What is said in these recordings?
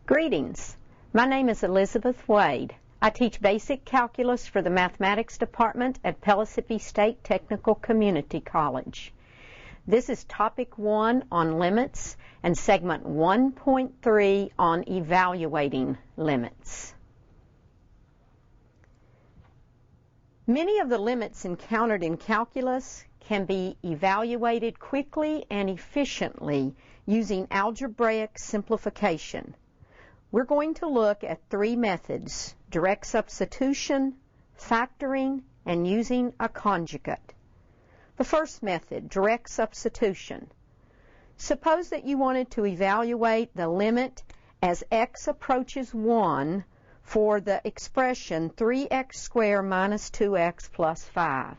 Greetings. My name is Elizabeth Wade. I teach basic calculus for the mathematics department at Pellissippi State Technical Community College. This is topic 1 on limits and segment 1.3 on evaluating limits. Many of the limits encountered in calculus can be evaluated quickly and efficiently using algebraic simplification. We're going to look at 3 methods: direct substitution, factoring, and using a conjugate. The first method, direct substitution. Suppose that you wanted to evaluate the limit as x approaches 1 for the expression 3x squared minus 2x plus 5.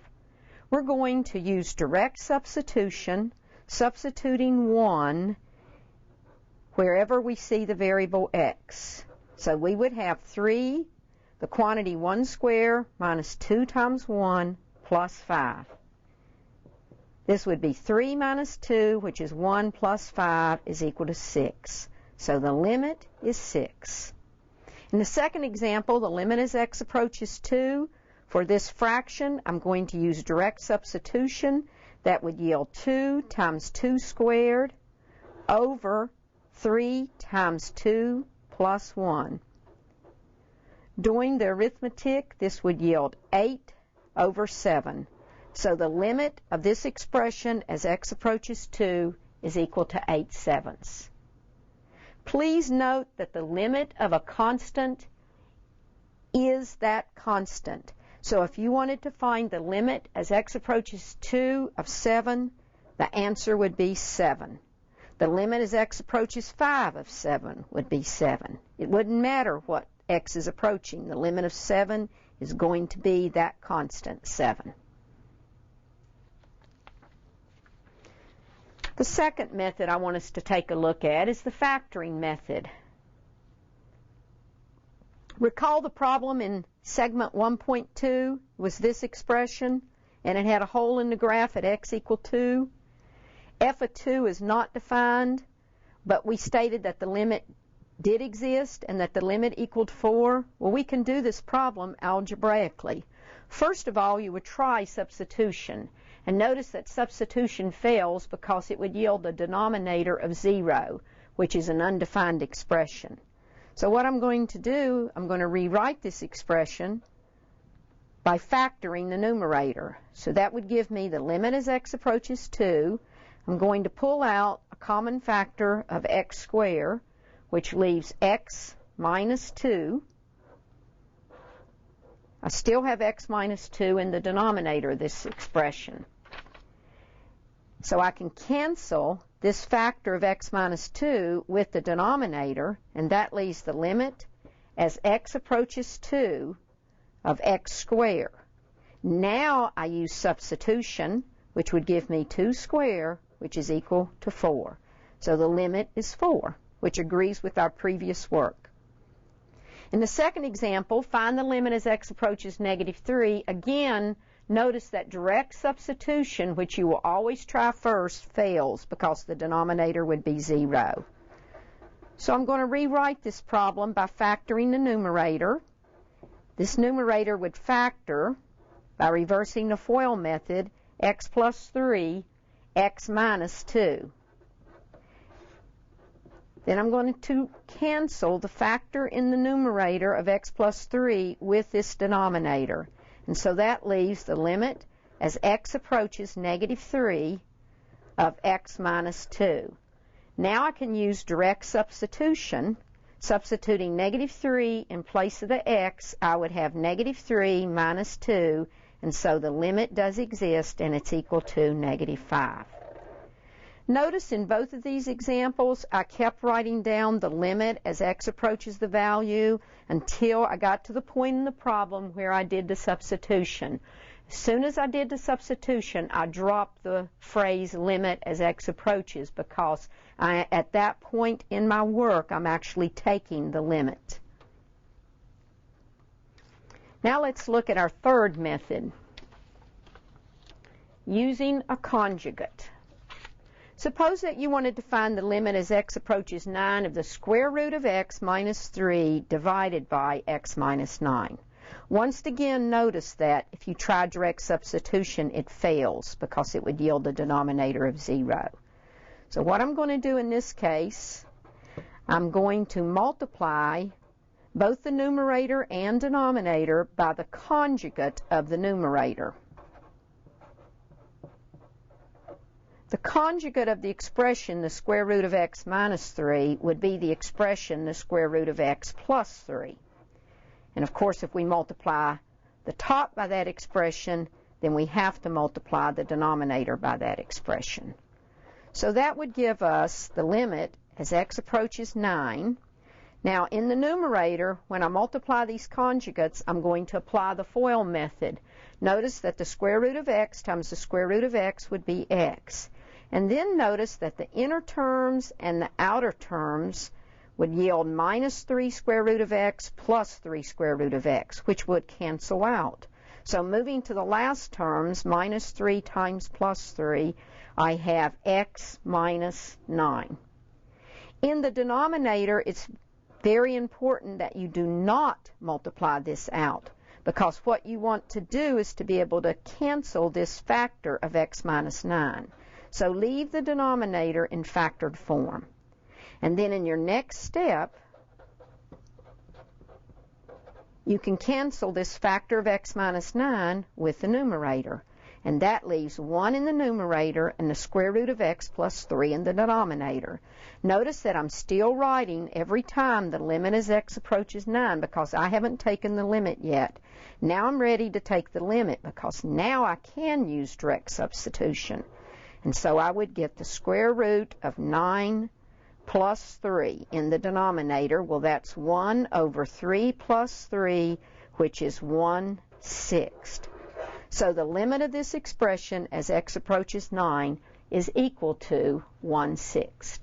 We're going to use direct substitution, substituting 1 wherever we see the variable x. So we would have 3, the quantity 1 squared minus 2 times 1 plus 5. This would be 3 minus 2, which is 1 plus 5, is equal to 6. So the limit is 6. In the second example, the limit as x approaches 2. For this fraction, I'm going to use direct substitution. That would yield 2 times 2 squared over 3 times 2 plus 1. Doing the arithmetic, this would yield 8 over 7. So the limit of this expression as x approaches 2 is equal to 8/7. Please note that the limit of a constant is that constant. So if you wanted to find the limit as x approaches 2 of 7, the answer would be 7. The limit as x approaches 5 of 7 would be 7. It wouldn't matter what x is approaching. The limit of 7 is going to be that constant, 7. The second method I want us to take a look at is the factoring method. Recall the problem in segment 1.2 was this expression, and it had a hole in the graph at x equal 2. F of 2 is not defined, but we stated that the limit did exist and that the limit equaled 4. Well, we can do this problem algebraically. First of all, you would try substitution. And notice that substitution fails because it would yield a denominator of 0, which is an undefined expression. So what I'm going to do, I'm going to rewrite this expression by factoring the numerator. So that would give me the limit as x approaches 2. I'm going to pull out a common factor of x squared, which leaves x minus 2. I still have x minus 2 in the denominator of this expression. So I can cancel this factor of x minus 2 with the denominator, and that leaves the limit as x approaches 2 of x squared. Now I use substitution, which would give me 2 squared, which is equal to 4. So the limit is 4, which agrees with our previous work. In the second example, find the limit as x approaches negative 3. Again, notice that direct substitution, which you will always try first, fails because the denominator would be 0. So I'm going to rewrite this problem by factoring the numerator. This numerator would factor by reversing the FOIL method, x plus 3, x minus 2. Then I'm going to cancel the factor in the numerator of x plus 3 with this denominator. And so that leaves the limit as x approaches negative 3 of x minus 2. Now I can use direct substitution. Substituting negative 3 in place of the x, I would have negative 3 minus 2, and so the limit does exist, and it's equal to negative 5. Notice in both of these examples, I kept writing down the limit as x approaches the value until I got to the point in the problem where I did the substitution. As soon as I did the substitution, I dropped the phrase limit as x approaches because at that point in my work, I'm actually taking the limit. Now let's look at our third method, using a conjugate. Suppose that you wanted to find the limit as x approaches 9 of the square root of x minus 3 divided by x minus 9. Once again, notice that if you try direct substitution, it fails because it would yield a denominator of 0. So what I'm going to do in this case, I'm going to multiply both the numerator and denominator by the conjugate of the numerator. The conjugate of the expression, the square root of x minus 3, would be the expression, the square root of x plus 3. And of course, if we multiply the top by that expression, then we have to multiply the denominator by that expression. So that would give us the limit as x approaches 9. Now, in the numerator, when I multiply these conjugates, I'm going to apply the FOIL method. Notice that the square root of x times the square root of x would be x. And then notice that the inner terms and the outer terms would yield minus 3 square root of x plus 3 square root of x, which would cancel out. So moving to the last terms, minus 3 times plus 3, I have x minus 9. In the denominator, it's very important that you do not multiply this out, because what you want to do is to be able to cancel this factor of x minus 9. So leave the denominator in factored form. And then in your next step, you can cancel this factor of x minus 9 with the numerator. And that leaves 1 in the numerator and the square root of x plus 3 in the denominator. Notice that I'm still writing every time the limit as x approaches 9 because I haven't taken the limit yet. Now I'm ready to take the limit because now I can use direct substitution. And so I would get the square root of 9 plus 3 in the denominator. Well, that's 1 over 3 plus 3, which is 1/6. So the limit of this expression as x approaches 9 is equal to 1/6.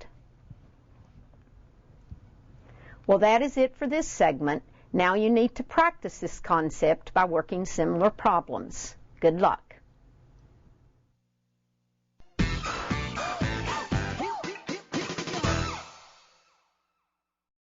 Well, that is it for this segment. Now you need to practice this concept by working similar problems. Good luck.